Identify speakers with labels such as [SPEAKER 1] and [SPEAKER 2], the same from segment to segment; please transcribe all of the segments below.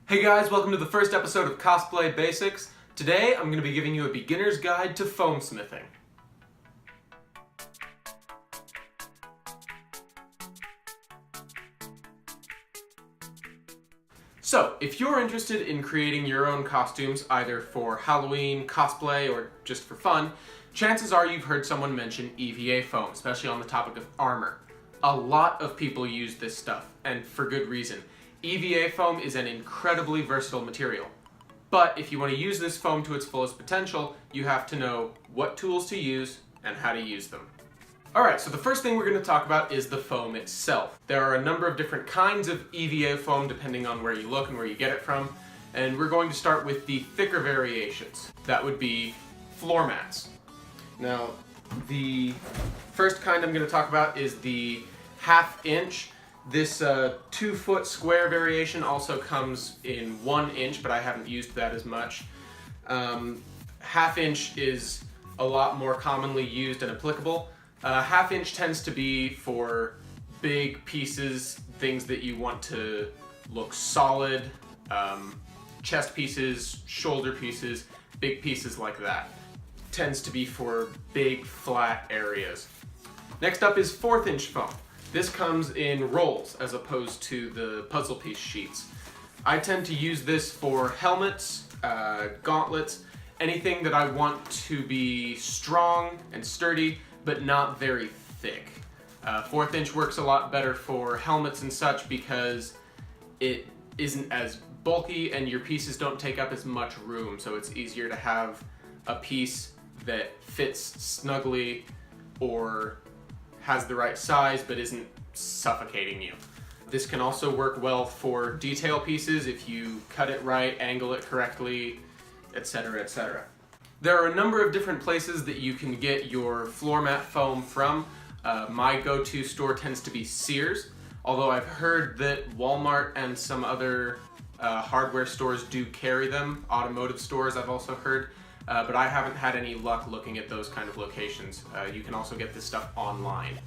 [SPEAKER 1] Hey guys, welcome to the first episode of Cosplay Basics. Today I'm going to be giving you a beginner's guide to foam smithing. So, if you're interested in creating your own costumes, either for Halloween, cosplay, or just for fun, chances are you've heard someone mention EVA foam, especially on the topic of armor. A lot of people use this stuff, and for good reason. EVA foam is an incredibly versatile material. But if you want to use this foam to its fullest potential, you have to know what tools to use and how to use them. Alright, so the first thing we're going to talk about is the foam itself. There are a number of different kinds of EVA foam depending on where you look and where you get it from, and we're going to start with the thicker variations. That would be floor mats. Now, the first kind I'm going to talk about is the 1/2 inch. This 2-foot square variation also comes in 1 inch, but I haven't used that as much. 1/2 inch is a lot more commonly used and applicable. 1/2 inch tends to be for big pieces, things that you want to look solid, chest pieces, shoulder pieces, big pieces like that. Tends to be for big flat areas. Next up is 1/4 inch foam. This comes in rolls as opposed to the puzzle piece sheets. I tend to use this for helmets, gauntlets, anything that I want to be strong and sturdy, but not very thick. 1/4 inch works a lot better for helmets and such because it isn't as bulky and your pieces don't take up as much room, so it's easier to have a piece that fits snugly or has the right size but isn't suffocating you. This can also work well for detail pieces if you cut it right, angle it correctly, etc., etc. There are a number of different places that you can get your floor mat foam from. My go-to store tends to be Sears, although I've heard that Walmart and some other hardware stores do carry them. Automotive stores I've also heard. But I haven't had any luck looking at those kind of locations. You can also get this stuff online.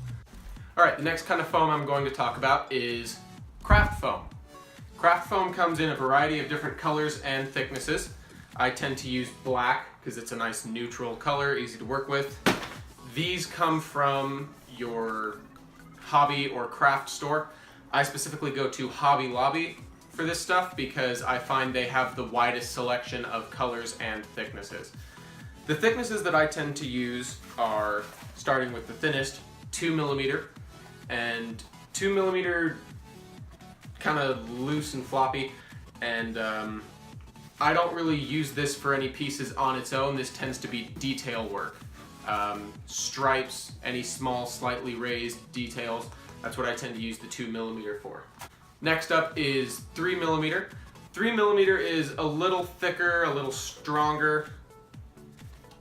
[SPEAKER 1] Alright, the next kind of foam I'm going to talk about is craft foam. Craft foam comes in a variety of different colors and thicknesses. I tend to use black because it's a nice neutral color, easy to work with. These come from your hobby or craft store. I specifically go to Hobby Lobby for this stuff because I find they have the widest selection of colors and thicknesses. The thicknesses that I tend to use are, starting with the thinnest, 2mm, and 2mm kind of loose and floppy, and I don't really use this for any pieces on its own. This tends to be detail work. Stripes, any small slightly raised details, that's what I tend to use the 2mm for. Next up is 3mm. 3mm is a little thicker, a little stronger.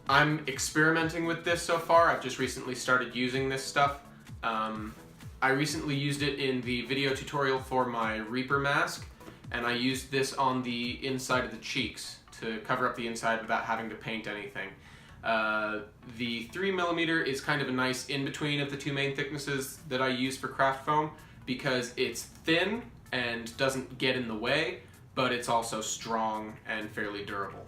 [SPEAKER 1] I'm experimenting with this so far. I've just recently started using this stuff. I recently used it in the video tutorial for my Reaper mask, and I used this on the inside of the cheeks to cover up the inside without having to paint anything. The 3mm is kind of a nice in-between of the two main thicknesses that I use for craft foam, because it's thin and doesn't get in the way, but it's also strong and fairly durable.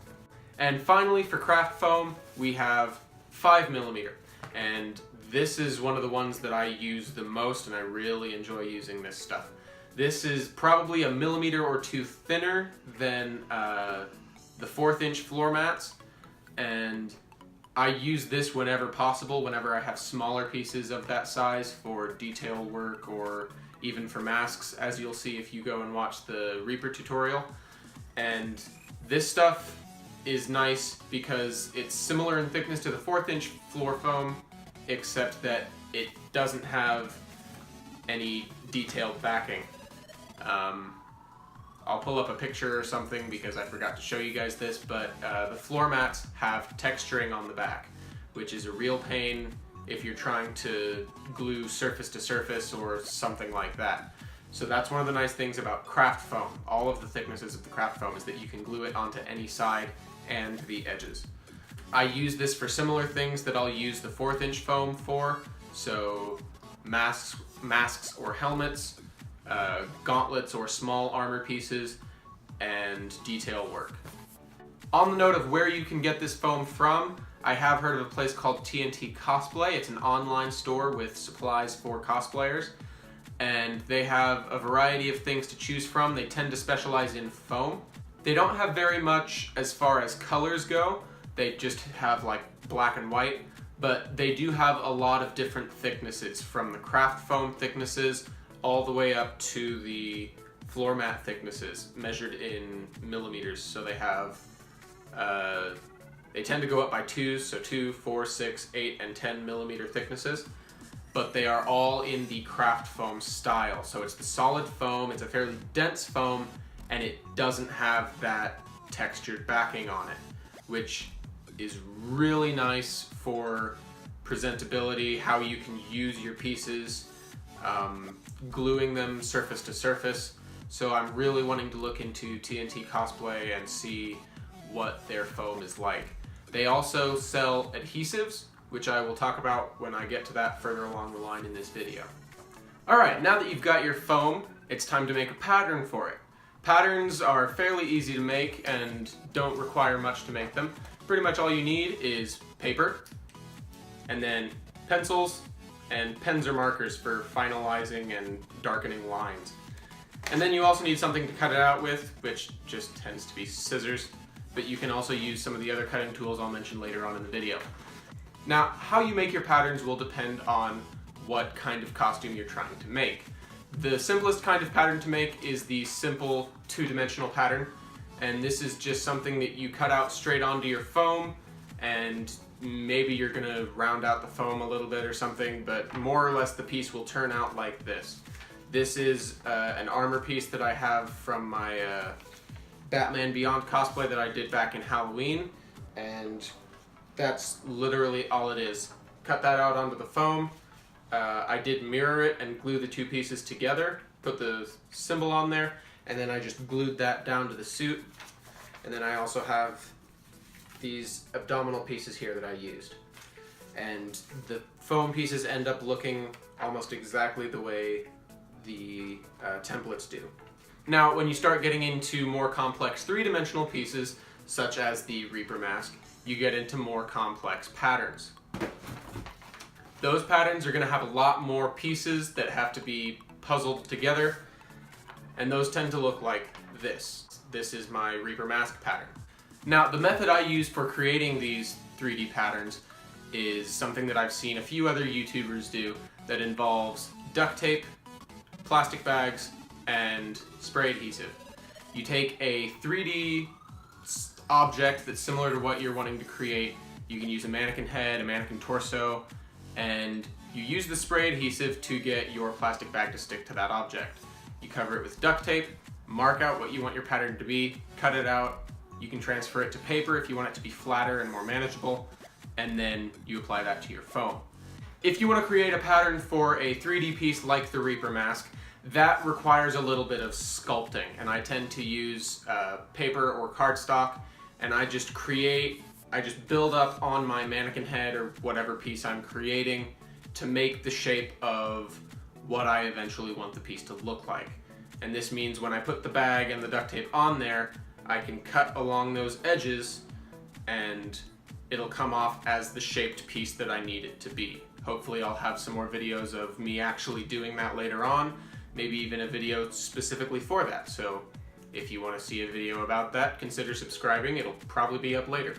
[SPEAKER 1] And finally, for craft foam, we have 5mm, and this is one of the ones that I use the most, and I really enjoy using this stuff. This is probably a millimeter or two thinner than the 1/4 inch floor mats, and I use this whenever possible, whenever I have smaller pieces of that size for detail work or even for masks, as you'll see if you go and watch the Reaper tutorial. And this stuff is nice because it's similar in thickness to the 1/4 inch floor foam, except that it doesn't have any detailed backing. I'll pull up a picture or something because I forgot to show you guys this, but the floor mats have texturing on the back, which is a real pain if you're trying to glue surface to surface or something like that. So that's one of the nice things about craft foam. All of the thicknesses of the craft foam is that you can glue it onto any side and the edges. I use this for similar things that I'll use the 1/4 inch foam for, so masks or helmets, gauntlets or small armor pieces, and detail work. On the note of where you can get this foam from, I have heard of a place called TNT Cosplay. It's an online store with supplies for cosplayers, and they have a variety of things to choose from. They tend to specialize in foam. They don't have very much as far as colors go. They just have like black and white, but they do have a lot of different thicknesses, from the craft foam thicknesses all the way up to the floor mat thicknesses measured in millimeters. So they have they tend to go up by twos, so 2, 4, 6, 8, and 10 millimeter thicknesses, but they are all in the craft foam style. So it's the solid foam, it's a fairly dense foam, and it doesn't have that textured backing on it, which is really nice for presentability, how you can use your pieces, gluing them surface to surface. So I'm really wanting to look into TNT Cosplay and see what their foam is like. They also sell adhesives, which I will talk about when I get to that further along the line in this video. Alright, now that you've got your foam, it's time to make a pattern for it. Patterns are fairly easy to make and don't require much to make them. Pretty much all you need is paper, and then pencils, and pens or markers for finalizing and darkening lines. And then you also need something to cut it out with, which just tends to be scissors, but you can also use some of the other cutting tools I'll mention later on in the video. Now, how you make your patterns will depend on what kind of costume you're trying to make. The simplest kind of pattern to make is the simple two-dimensional pattern, and this is just something that you cut out straight onto your foam, and maybe you're gonna round out the foam a little bit or something, but more or less the piece will turn out like this. This is an armor piece that I have from my Batman Beyond cosplay that I did back in Halloween, and that's literally all it is. Cut that out onto the foam. I did mirror it and glue the two pieces together, put the symbol on there, and then I just glued that down to the suit. And then I also have these abdominal pieces here that I used. And the foam pieces end up looking almost exactly the way the templates do. Now, when you start getting into more complex three-dimensional pieces, such as the Reaper mask, you get into more complex patterns. Those patterns are going to have a lot more pieces that have to be puzzled together, and those tend to look like this. This is my Reaper mask pattern. Now, the method I use for creating these 3D patterns is something that I've seen a few other YouTubers do that involves duct tape, plastic bags, and spray adhesive. You take a 3D object that's similar to what you're wanting to create. You can use a mannequin head, a mannequin torso, and you use the spray adhesive to get your plastic bag to stick to that object. You cover it with duct tape, mark out what you want your pattern to be, cut it out. You can transfer it to paper if you want it to be flatter and more manageable, and then you apply that to your foam. If you want to create a pattern for a 3D piece like the Reaper mask, that requires a little bit of sculpting, and I tend to use paper or cardstock, and I just build up on my mannequin head or whatever piece I'm creating to make the shape of what I eventually want the piece to look like. And this means when I put the bag and the duct tape on there, I can cut along those edges and it'll come off as the shaped piece that I need it to be. Hopefully I'll have some more videos of me actually doing that later on, maybe even a video specifically for that. So if you want to see a video about that, consider subscribing. It'll probably be up later.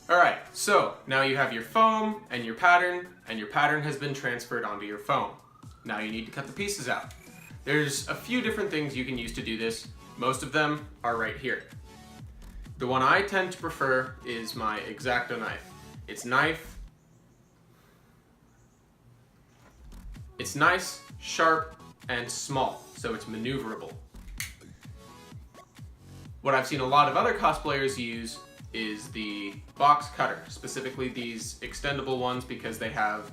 [SPEAKER 1] Alright, so now you have your foam and your pattern has been transferred onto your foam. Now you need to cut the pieces out. There's a few different things you can use to do this. Most of them are right here. The one I tend to prefer is my X-Acto knife. It's nice, sharp, and small, so it's maneuverable. What I've seen a lot of other cosplayers use is the box cutter, specifically these extendable ones because they have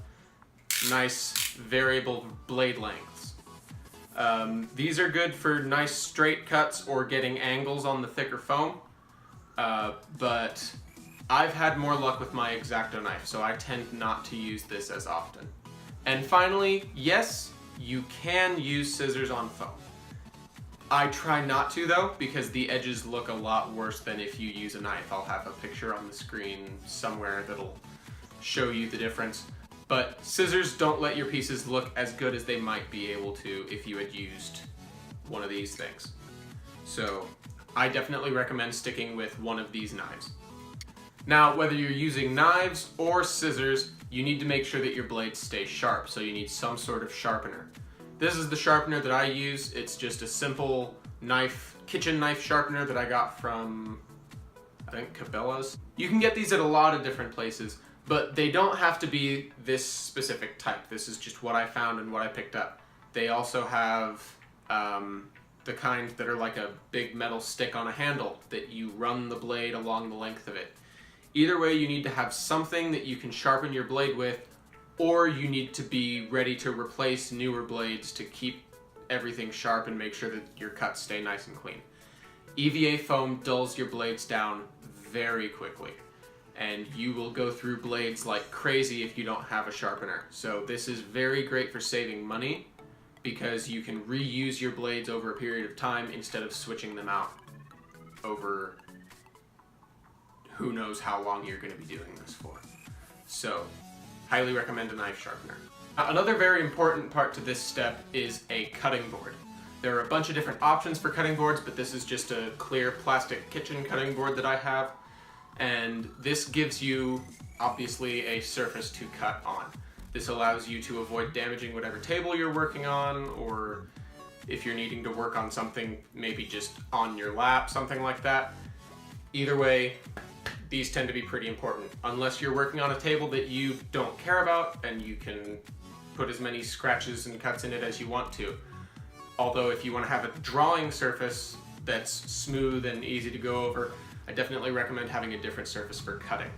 [SPEAKER 1] nice variable blade lengths. These are good for nice straight cuts or getting angles on the thicker foam, but I've had more luck with my X-Acto knife, so I tend not to use this as often. And finally, yes, you can use scissors on foam. I try not to though, because the edges look a lot worse than if you use a knife. I'll have a picture on the screen somewhere that'll show you the difference. But scissors don't let your pieces look as good as they might be able to if you had used one of these things. So I definitely recommend sticking with one of these knives. Now, whether you're using knives or scissors, you need to make sure that your blades stay sharp, so you need some sort of sharpener. This is the sharpener that I use. It's just a simple kitchen knife sharpener that I got from, I think, Cabela's. You can get these at a lot of different places, but they don't have to be this specific type. This is just what I found and what I picked up. They also have the kind that are like a big metal stick on a handle that you run the blade along the length of it. Either way, you need to have something that you can sharpen your blade with, or you need to be ready to replace newer blades to keep everything sharp and make sure that your cuts stay nice and clean. EVA foam dulls your blades down very quickly, and you will go through blades like crazy if you don't have a sharpener. So this is very great for saving money, because you can reuse your blades over a period of time instead of switching them out over who knows how long you're going to be doing this for. So, highly recommend a knife sharpener. Another very important part to this step is a cutting board. There are a bunch of different options for cutting boards, but this is just a clear plastic kitchen cutting board that I have. And this gives you, obviously, a surface to cut on. This allows you to avoid damaging whatever table you're working on, or if you're needing to work on something, maybe just on your lap, something like that. Either way, these tend to be pretty important. Unless you're working on a table that you don't care about, and you can put as many scratches and cuts in it as you want to. Although if you want to have a drawing surface that's smooth and easy to go over, I definitely recommend having a different surface for cutting.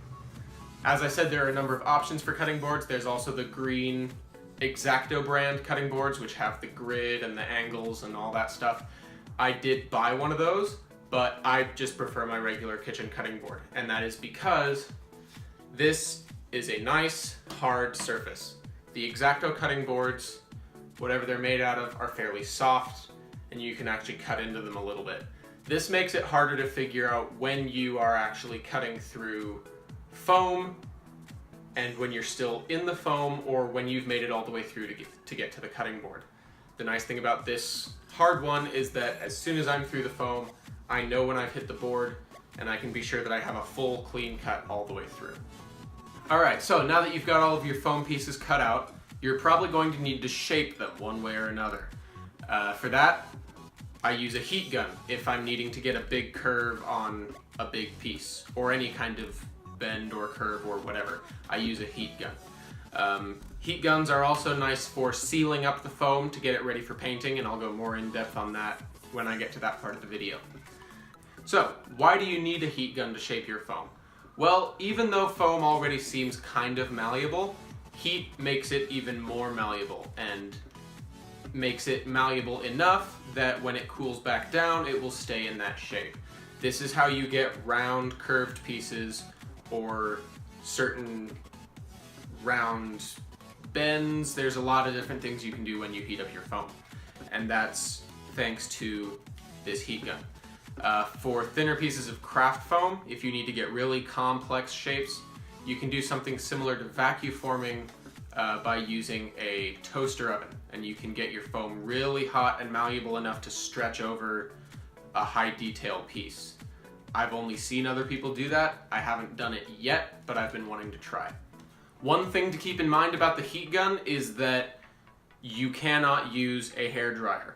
[SPEAKER 1] As I said, there are a number of options for cutting boards. There's also the green X-Acto brand cutting boards, which have the grid and the angles and all that stuff. I did buy one of those, but I just prefer my regular kitchen cutting board. And that is because this is a nice, hard surface. The X-Acto cutting boards, whatever they're made out of, are fairly soft, and you can actually cut into them a little bit. This makes it harder to figure out when you are actually cutting through foam and when you're still in the foam, or when you've made it all the way through to get to the cutting board. The nice thing about this hard one is that as soon as I'm through the foam, I know when I've hit the board, and I can be sure that I have a full clean cut all the way through. Alright, so now that you've got all of your foam pieces cut out, you're probably going to need to shape them one way or another. For that, I use a heat gun if I'm needing to get a big curve on a big piece, or any kind of bend or curve or whatever. I use a heat gun. Heat guns are also nice for sealing up the foam to get it ready for painting, and I'll go more in depth on that when I get to that part of the video. So, why do you need a heat gun to shape your foam? Well, even though foam already seems kind of malleable, heat makes it even more malleable, and makes it malleable enough that when it cools back down, it will stay in that shape. This is how you get round curved pieces, or certain round bends. There's a lot of different things you can do when you heat up your foam, and that's thanks to this heat gun. For thinner pieces of craft foam, if you need to get really complex shapes, you can do something similar to vacuum forming by using a toaster oven, and you can get your foam really hot and malleable enough to stretch over a high detail piece. I've only seen other people do that. I haven't done it yet, but I've been wanting to try. One thing to keep in mind about the heat gun is that you cannot use a hairdryer.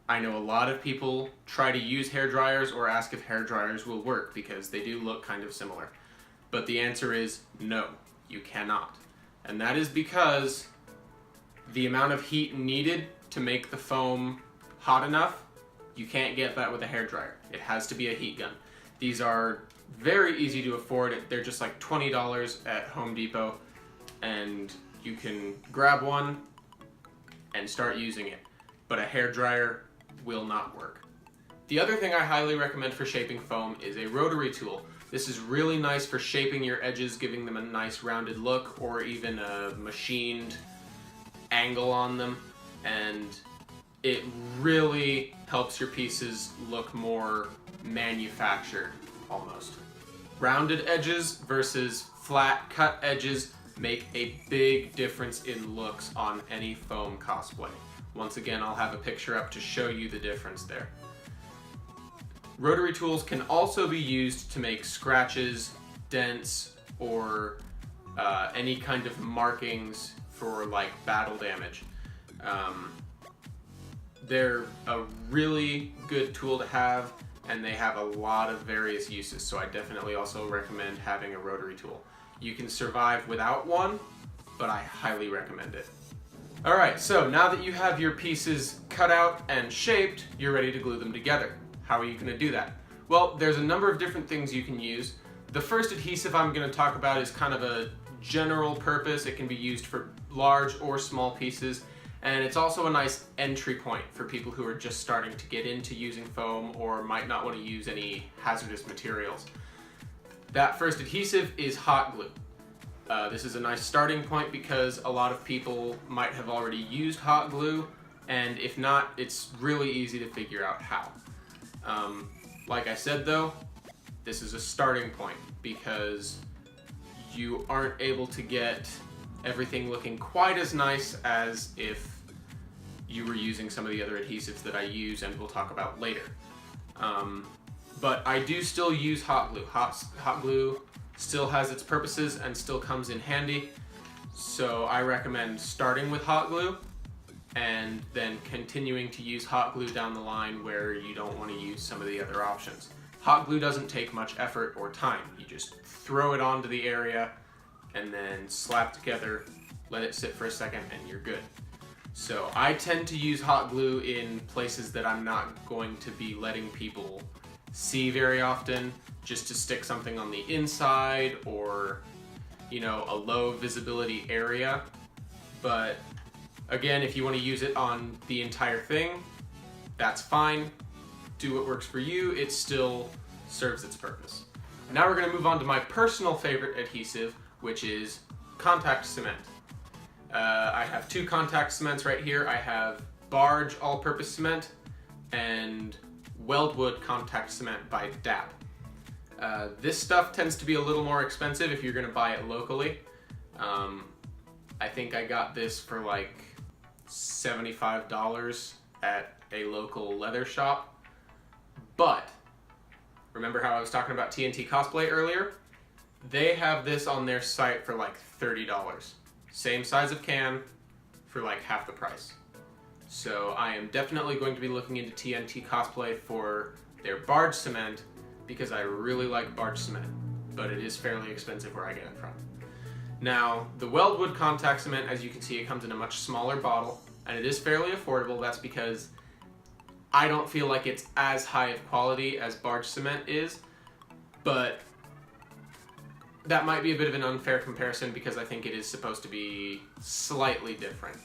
[SPEAKER 1] I know a lot of people try to use hairdryers or ask if hairdryers will work because they do look kind of similar. But the answer is no, you cannot. And that is because the amount of heat needed to make the foam hot enough, you can't get that with a hairdryer. It has to be a heat gun. These are very easy to afford. They're just like $20 at Home Depot, and you can grab one and start using it. But a hairdryer will not work. The other thing I highly recommend for shaping foam is a rotary tool. This is really nice for shaping your edges, giving them a nice rounded look, or even a machined angle on them. And it really helps your pieces look more manufactured, almost. Rounded edges versus flat cut edges make a big difference in looks on any foam cosplay. Once again, I'll have a picture up to show you the difference there. Rotary tools can also be used to make scratches, dents, or any kind of markings for like battle damage. They're a really good tool to have, and they have a lot of various uses, so I definitely also recommend having a rotary tool. You can survive without one, but I highly recommend it. Alright, so now that you have your pieces cut out and shaped, you're ready to glue them together. How are you going to do that? Well, there's a number of different things you can use. The first adhesive I'm going to talk about is kind of a general purpose. It can be used for large or small pieces, and it's also a nice entry point for people who are just starting to get into using foam or might not want to use any hazardous materials. That first adhesive is hot glue. This is a nice starting point because a lot of people might have already used hot glue, and if not, it's really easy to figure out how. Like I said though, this is a starting point because you aren't able to get everything looking quite as nice as if you were using some of the other adhesives that I use and we'll talk about later. But I do still use hot glue. Hot glue still has its purposes and still comes in handy, so I recommend starting with hot glue and then continuing to use hot glue down the line where you don't want to use some of the other options. Hot glue doesn't take much effort or time. You just throw it onto the area and then slap together, let it sit for a second, and you're good. So I tend to use hot glue in places that I'm not going to be letting people see very often, just to stick something on the inside or, you know, a low visibility area. But again, if you want to use it on the entire thing, that's fine. Do what works for you. It still serves its purpose. Now we're going to move on to my personal favorite adhesive, which is contact cement. I have two contact cements right here. I have Barge all-purpose cement and Weldwood contact cement by DAP. This stuff tends to be a little more expensive if you're going to buy it locally. I think I got this for like $75 at a local leather shop. But remember how I was talking about TNT Cosplay earlier? They have this on their site for like $30. Same size of can for like half the price. So I am definitely going to be looking into TNT Cosplay for their Barge cement because I really like Barge cement, but it is fairly expensive where I get it from. Now, the Weldwood contact cement, as you can see, it comes in a much smaller bottle, and it is fairly affordable. That's because I don't feel like it's as high of quality as Barge cement is, but that might be a bit of an unfair comparison because I think it is supposed to be slightly different.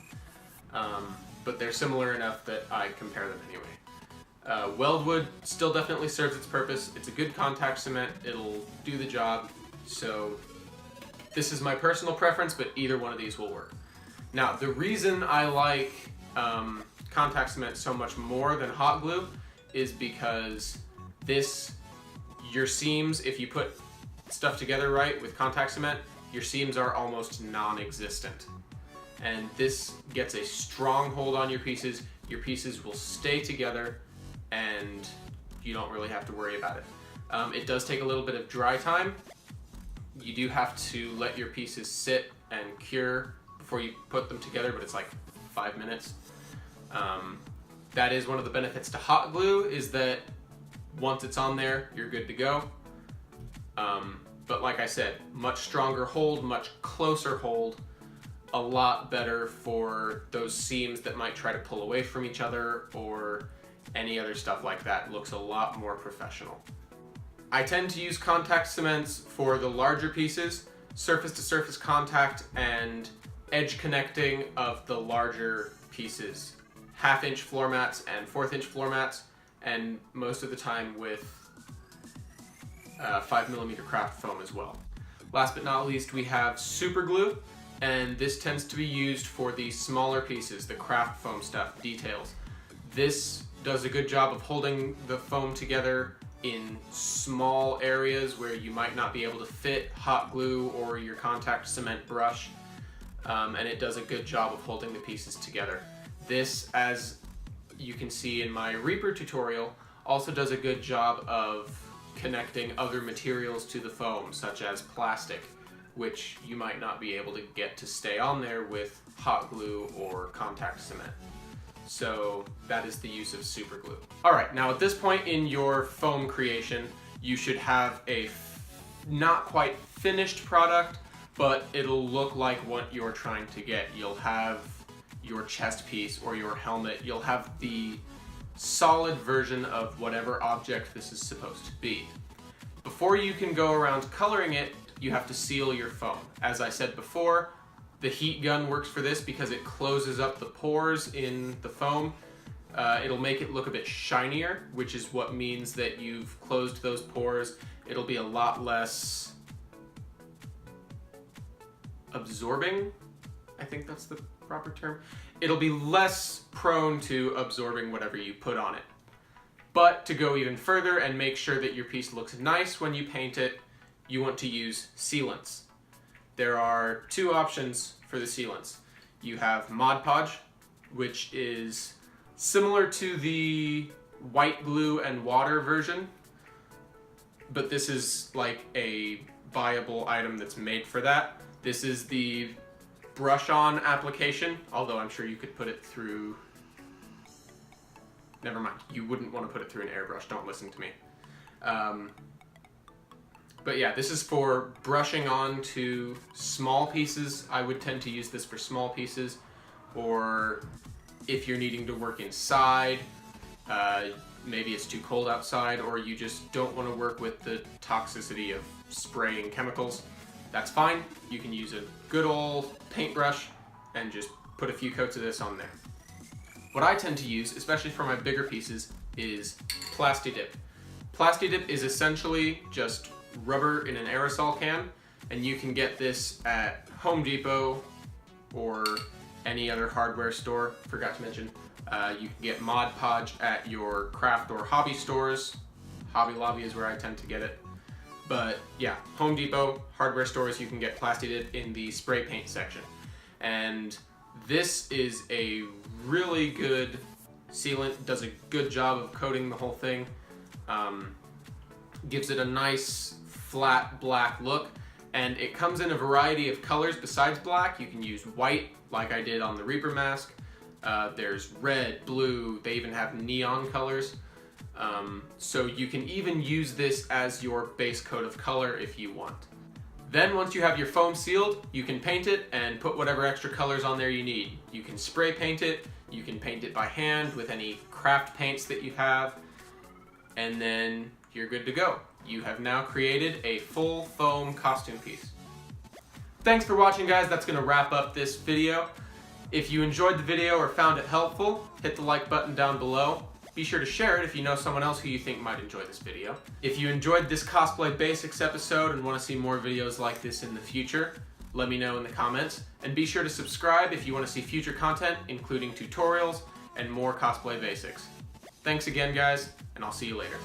[SPEAKER 1] But they're similar enough that I compare them anyway. Weldwood still definitely serves its purpose. It's a good contact cement. It'll do the job. So this is my personal preference, but either one of these will work. Now, the reason I like contact cement so much more than hot glue is because your seams, if you put stuff together right with contact cement, your seams are almost non-existent. And this gets a strong hold on your pieces. Your pieces will stay together and you don't really have to worry about it. It does take a little bit of dry time. You do have to let your pieces sit and cure before you put them together, but it's like 5 minutes. That is one of the benefits to hot glue, is that once it's on there, you're good to go. But like I said, much stronger hold, much closer hold, a lot better for those seams that might try to pull away from each other or any other stuff like that. It looks a lot more professional. I tend to use contact cements for the larger pieces, surface-to-surface contact and edge connecting of the larger pieces. 1/2-inch floor mats and 1/4-inch floor mats, and most of the time with 5mm craft foam as well. Last but not least, we have super glue, and this tends to be used for the smaller pieces, the craft foam stuff, details. This does a good job of holding the foam together in small areas where you might not be able to fit hot glue or your contact cement brush, and it does a good job of holding the pieces together. This, as you can see in my Reaper tutorial, also does a good job of connecting other materials to the foam, such as plastic, which you might not be able to get to stay on there with hot glue or contact cement. So that is the use of super glue. All right, now at this point in your foam creation, you should have a not quite finished product, but it'll look like what you're trying to get. You'll have your chest piece or your helmet. You'll have the solid version of whatever object this is supposed to be. Before you can go around coloring it, you have to seal your foam. As I said before, the heat gun works for this because it closes up the pores in the foam. It'll make it look a bit shinier, which is what means that you've closed those pores. It'll be a lot less absorbing. I think that's the proper term. It'll be less prone to absorbing whatever you put on it. But to go even further and make sure that your piece looks nice when you paint it, you want to use sealants. There are two options for the sealants. You have Mod Podge, which is similar to the white glue and water version, but this is like a viable item that's made for that. This is the brush-on application, although I'm sure you could put it through... Never mind, you wouldn't want to put it through an airbrush, don't listen to me. But yeah, this is for brushing on to small pieces. I would tend to use this for small pieces, or if you're needing to work inside, maybe it's too cold outside, or you just don't want to work with the toxicity of spraying chemicals. That's fine. You can use a good old paintbrush and just put a few coats of this on there. What I tend to use, especially for my bigger pieces, is Plasti-Dip. Plasti-Dip is essentially just rubber in an aerosol can, and you can get this at Home Depot or any other hardware store. Forgot to mention, you can get Mod Podge at your craft or hobby stores. Hobby Lobby is where I tend to get it. But yeah, Home Depot, hardware stores, you can get Plasti-Dip in the spray paint section. And this is a really good sealant, does a good job of coating the whole thing. Gives it a nice flat black look, and it comes in a variety of colors besides black. You can use white, like I did on the Reaper mask. There's red, blue, they even have neon colors. So you can even use this as your base coat of color if you want. Then once you have your foam sealed, you can paint it and put whatever extra colors on there you need. You can spray paint it, you can paint it by hand with any craft paints that you have, and then you're good to go. You have now created a full foam costume piece. Thanks for watching, guys. That's gonna wrap up this video. If you enjoyed the video or found it helpful, hit the like button down below. Be sure to share it if you know someone else who you think might enjoy this video. If you enjoyed this Cosplay Basics episode and want to see more videos like this in the future, let me know in the comments. And be sure to subscribe if you want to see future content, including tutorials and more Cosplay Basics. Thanks again, guys, and I'll see you later.